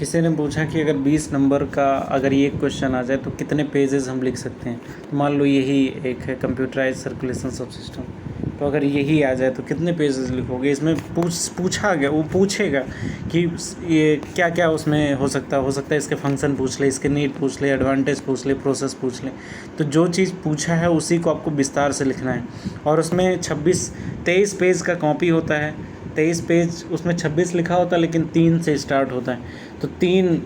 किसी ने पूछा कि अगर 20 नंबर का अगर ये क्वेश्चन आ जाए तो कितने पेजेस हम लिख सकते हैं। तो मान लो यही एक है कंप्यूटराइज सर्कुलेशन सब सिस्टम, तो अगर यही आ जाए तो कितने पेजेस लिखोगे। इसमें पूछा गया, वो पूछेगा कि ये क्या क्या उसमें हो सकता है इसके फंक्शन पूछ ले, इसके नीड पूछ ले, एडवांटेज पूछ ले, प्रोसेस पूछ ले। तो जो चीज़ पूछा है उसी को आपको विस्तार से लिखना है। और उसमें 23 पेज का कॉपी होता है, 23 पेज, उसमें 26 लिखा होता है लेकिन 3 से स्टार्ट होता है। तो 3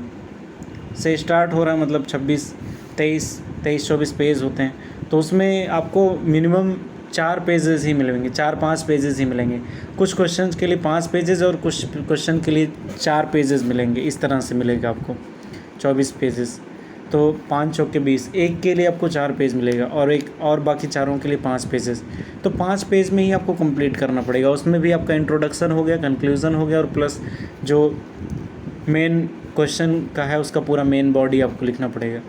से स्टार्ट हो रहा है मतलब 26, 24 पेज होते हैं। तो उसमें आपको मिनिमम 4 पेजेस ही मिलेंगे, 4-5 पेजेस ही मिलेंगे। कुछ क्वेश्चन के लिए 5 पेजेस और कुछ क्वेश्चन के लिए 4 पेजेस मिलेंगे। इस तरह से मिलेगा आपको 24 पेजेस। तो 5 चौके 20, एक के लिए आपको 4 पेज मिलेगा और एक और बाकी चारों के लिए 5 पेजेस। तो 5 पेज में ही आपको कंप्लीट करना पड़ेगा। उसमें भी आपका इंट्रोडक्शन हो गया, कंक्लूज़न हो गया और प्लस जो मेन क्वेश्चन का है उसका पूरा मेन बॉडी आपको लिखना पड़ेगा।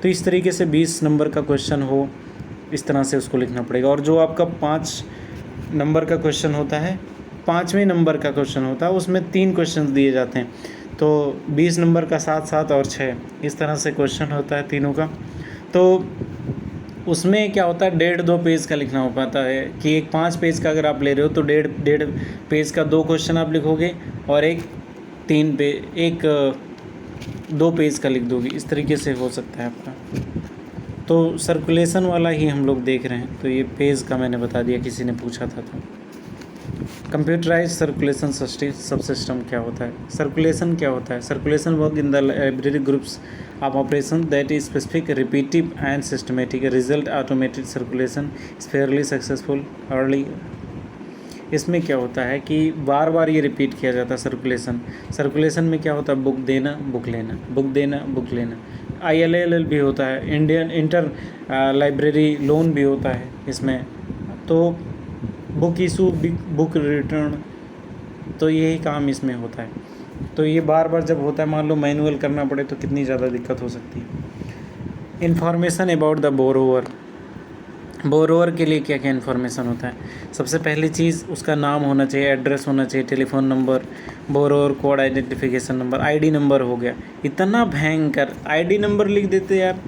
तो इस तरीके से 20 नंबर का क्वेश्चन हो, इस तरह से उसको लिखना पड़ेगा। और जो आपका 5 नंबर का क्वेश्चन होता है, 5वें नंबर का क्वेश्चन होता है, उसमें 3 क्वेश्चन दिए जाते हैं। तो 20 नंबर का 7, 7 और 6 इस तरह से क्वेश्चन होता है तीनों का। तो उसमें क्या होता है, 1.5-2 पेज का लिखना हो पाता है कि एक 5 पेज का अगर आप ले रहे हो तो 1.5 पेज का 2 क्वेश्चन आप लिखोगे और एक 2 पेज का लिख दोगे। इस तरीके से हो सकता है आपका। तो सर्कुलेशन वाला ही हम लोग देख रहे हैं। तो ये पेज का मैंने बता दिया, किसी ने पूछा था। तो कंप्यूटराइज सर्कुलेशन सब सिस्टम क्या होता है, सर्कुलेशन क्या होता है। Circulation work in the library groups of operation that is specific, repetitive and systematic. Result automated circulation is fairly successful early. इसमें क्या होता है कि बार बार ये रिपीट किया जाता है सर्कुलेशन में क्या होता है, बुक देना बुक लेना, बुक देना बुक लेना। ILL भी होता है, इंडियन इंटर लाइब्रेरी लोन भी होता है इसमें। तो बुक इशू, बुक रिटर्न, तो यही काम इसमें होता है। तो ये बार बार जब होता है, मान लो मैनुअल करना पड़े तो कितनी ज़्यादा दिक्कत हो सकती है। इन्फॉर्मेशन अबाउट द बोरोवर के लिए क्या क्या इन्फॉर्मेशन होता है। सबसे पहली चीज़ उसका नाम होना चाहिए, एड्रेस होना चाहिए, telephone number, borrower code, identification number. ID number हो गया, इतना भयंकर ID नंबर लिख देते यार।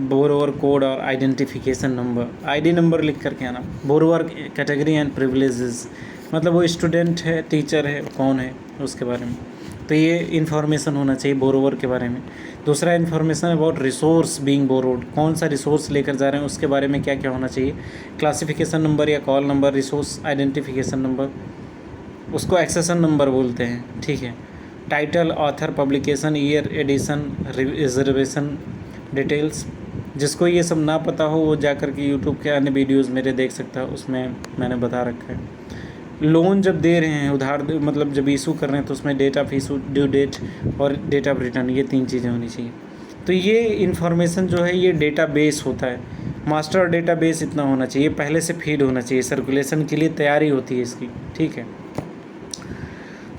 बोरोवर कोड और आइडेंटिफिकेशन नंबर, ID नंबर लिख करके आना। बोरोवर कैटेगरी एंड प्रिविलेजेस, मतलब वो स्टूडेंट है, टीचर है, कौन है उसके बारे में। तो ये इन्फॉर्मेशन होना चाहिए बोरोवर के बारे में। दूसरा information about resource being borrowed, कौन सा रिसोर्स लेकर जा रहे हैं उसके बारे में क्या क्या होना चाहिए। क्लासिफिकेशन नंबर या call number, resource identification number, उसको एक्सेशन नंबर बोलते हैं, ठीक है। Title, author, publication, year, edition, reservation details. जिसको ये सब ना पता हो वो जाकर के यूट्यूब के अन्य वीडियोस मेरे देख सकता है, उसमें मैंने बता रखा है। लोन जब दे रहे हैं, उधार मतलब जब इशू कर रहे हैं, तो उसमें date of issue, due date और डेट ऑफ रिटर्न, ये 3 चीज़ें होनी चाहिए। तो ये इन्फॉर्मेशन जो है ये डेटाबेस होता है, मास्टर डेटाबेस इतना होना चाहिए, पहले से फीड होना चाहिए, सर्कुलेशन के लिए तैयारी होती है इसकी, ठीक है।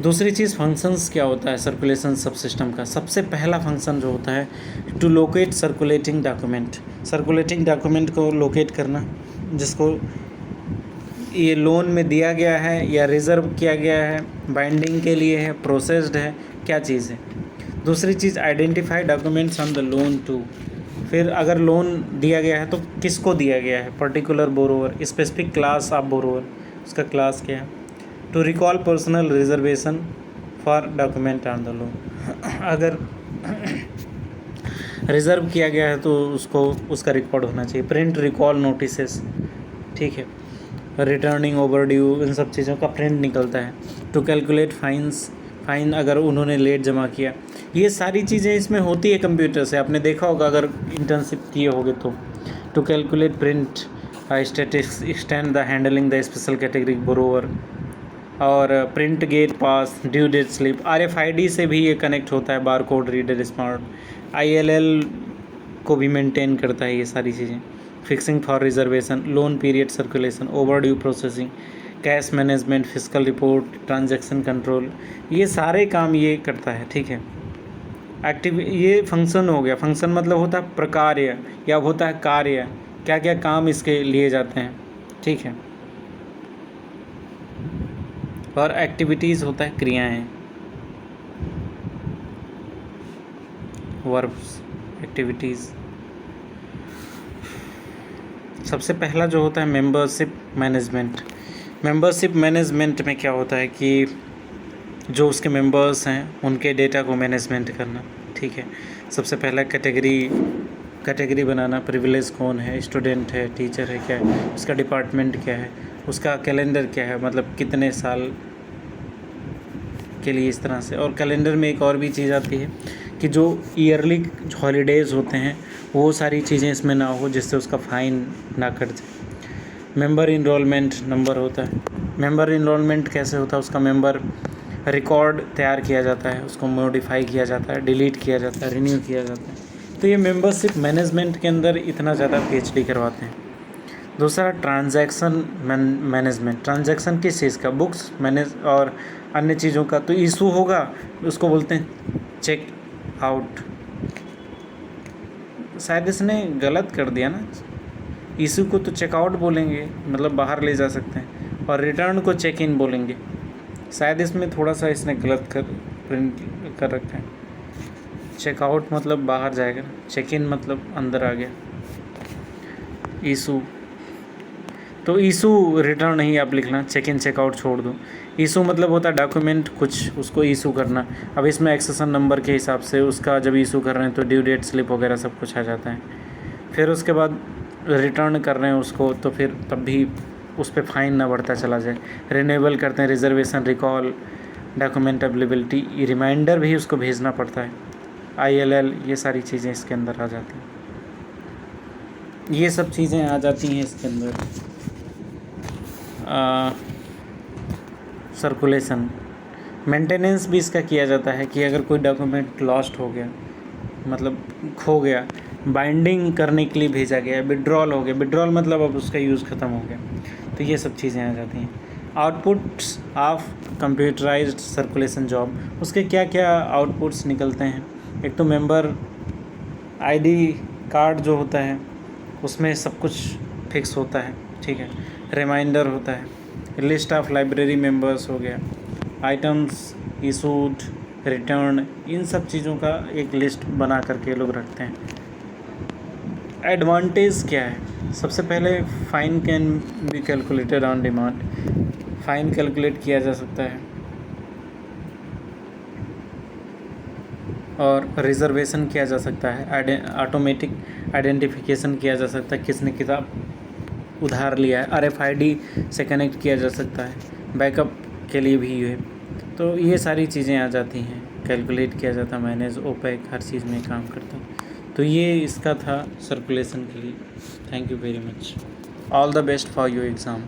दूसरी चीज़ फंक्शंस क्या होता है सर्कुलेशन सब सिस्टम का। सबसे पहला फंक्शन जो होता है, to locate circulating document, circulating document को लोकेट करना, जिसको ये लोन में दिया गया है या रिज़र्व किया गया है, बाइंडिंग के लिए है, प्रोसेस्ड है, क्या चीज़ है। दूसरी चीज़, identify documents on the loan too, फिर अगर लोन दिया गया है तो किसको दिया गया है, particular borrower, specific class of borrower, उसका क्लास क्या है। To recall personal reservation for document on the loan, अगर रिज़र्व किया गया है तो उसको उसका रिकॉर्ड होना चाहिए। प्रिंट रिकॉल नोटिसेस, ठीक है। रिटर्निंग ओवर ड्यू, इन सब चीज़ों का प्रिंट निकलता है। टू कैलकुलेट फाइन अगर उन्होंने लेट जमा किया, ये सारी चीज़ें इसमें होती है कंप्यूटर से, आपने देखा होगा अगर इंटर्नशिप किए होगे तो। To calculate print statistics, extend the handling the special category borrower, और print gate pass, due date slip. RFID से भी ये कनेक्ट होता है, bar code reader smart, ILL को भी मेंटेन करता है ये सारी चीज़ें। Fixing for reservation, loan period circulation, over due processing, cash management, physical report, transaction control, ये सारे काम ये करता है, ठीक है। ये फंक्शन हो गया। फंक्शन मतलब होता है प्रकार्य या होता है कार्य, क्या क्या काम इसके लिए जाते हैं, ठीक है। और एक्टिविटीज़ होता है क्रियाएं। Verbs, activities. सबसे पहला जो होता है मेंबरशिप मैनेजमेंट। मेंबरशिप मैनेजमेंट में क्या होता है कि जो उसके मेंबर्स हैं उनके डेटा को मैनेजमेंट करना, ठीक है। सबसे पहला कैटेगरी बनाना, प्रिविलेज कौन है, स्टूडेंट है, टीचर है, क्या है, उसका डिपार्टमेंट क्या है, उसका कैलेंडर क्या है, मतलब कितने साल के लिए, इस तरह से। और कैलेंडर में एक और भी चीज़ आती है कि जो ईयरली हॉलीडेज़ होते हैं वो सारी चीज़ें इसमें ना हो, जिससे उसका फ़ाइन ना कट जाए। मेंबर इनरोलमेंट नंबर होता है। मेंबर इनरोलमेंट कैसे होता है, उसका मेंबर रिकॉर्ड तैयार किया जाता है, उसको मॉडिफाई किया जाता है, डिलीट किया जाता है, रिन्यू किया जाता है। तो ये मेंबरशिप मैनेजमेंट के अंदर इतना ज़्यादा PhD करवाते हैं। दूसरा ट्रांजैक्शन मैनेजमेंट। ट्रांजैक्शन किस चीज़ का, बुक्स मैनेज और अन्य चीज़ों का। तो इशू होगा उसको बोलते हैं चेक आउट। शायद इसने गलत कर दिया ना, इशू को तो चेकआउट बोलेंगे, मतलब बाहर ले जा सकते हैं, और रिटर्न को चेक इन बोलेंगे। शायद इसमें थोड़ा सा इसने गलत प्रिंट कर रखा है। चेकआउट मतलब बाहर जाएगा, चेक इन मतलब अंदर आ गया। इशू, तो इशू रिटर्न नहीं आप लिखना, चेक इन चेकआउट छोड़ दो। इशू मतलब होता है डॉक्यूमेंट कुछ, उसको इशू करना। अब इसमें एक्सेशन नंबर के हिसाब से उसका जब इशू कर रहे हैं तो ड्यू डेट स्लिप वगैरह सब कुछ आ जाता है। फिर उसके बाद रिटर्न कर रहे हैं उसको, तो फिर तब भी उस पर फ़ाइन ना बढ़ता चला जाए। रिन्यूएबल करते हैं, reservation, recall, document availability, reminder भी उसको भेजना पड़ता है, ILL, ये सारी चीज़ें इसके अंदर आ जाती हैं। ये सब चीज़ें आ जाती हैं इसके अंदर। सर्कुलेशन, मेंटेनेंस भी इसका किया जाता है कि अगर कोई डॉक्यूमेंट लॉस्ट हो गया, मतलब खो गया, बाइंडिंग करने के लिए भेजा गया, विड्रॉल हो गया, विड्रॉल मतलब अब उसका यूज़ ख़त्म हो गया, तो ये सब चीज़ें आ जाती हैं। Outputs of computerised circulation job, उसके क्या क्या आउटपुट्स निकलते हैं। एक तो मेंबर ID कार्ड जो होता है उसमें सब कुछ फिक्स होता है, ठीक है। रिमाइंडर होता है, लिस्ट ऑफ लाइब्रेरी मेंबर्स हो गया, आइटम्स इशूड, रिटर्न, इन सब चीज़ों का एक लिस्ट बना करके लोग रखते हैं। एडवांटेज क्या है, सबसे पहले fine can be calculated on demand. Fine calculate किया जा सकता है, और रिजर्वेशन किया जा सकता है, ऑटोमेटिक आइडेंटिफिकेशन किया जा सकता है किसने किताब उधार लिया है, RFID से कनेक्ट किया जा सकता है, बैकअप के लिए भी है। तो ये सारी चीज़ें आ जाती हैं, कैलकुलेट किया जाता है, मैनेज, ओपेक, हर चीज़ में काम करता है। तो ये इसका था सर्कुलेशन के लिए। Thank you very much, all the best for your exam.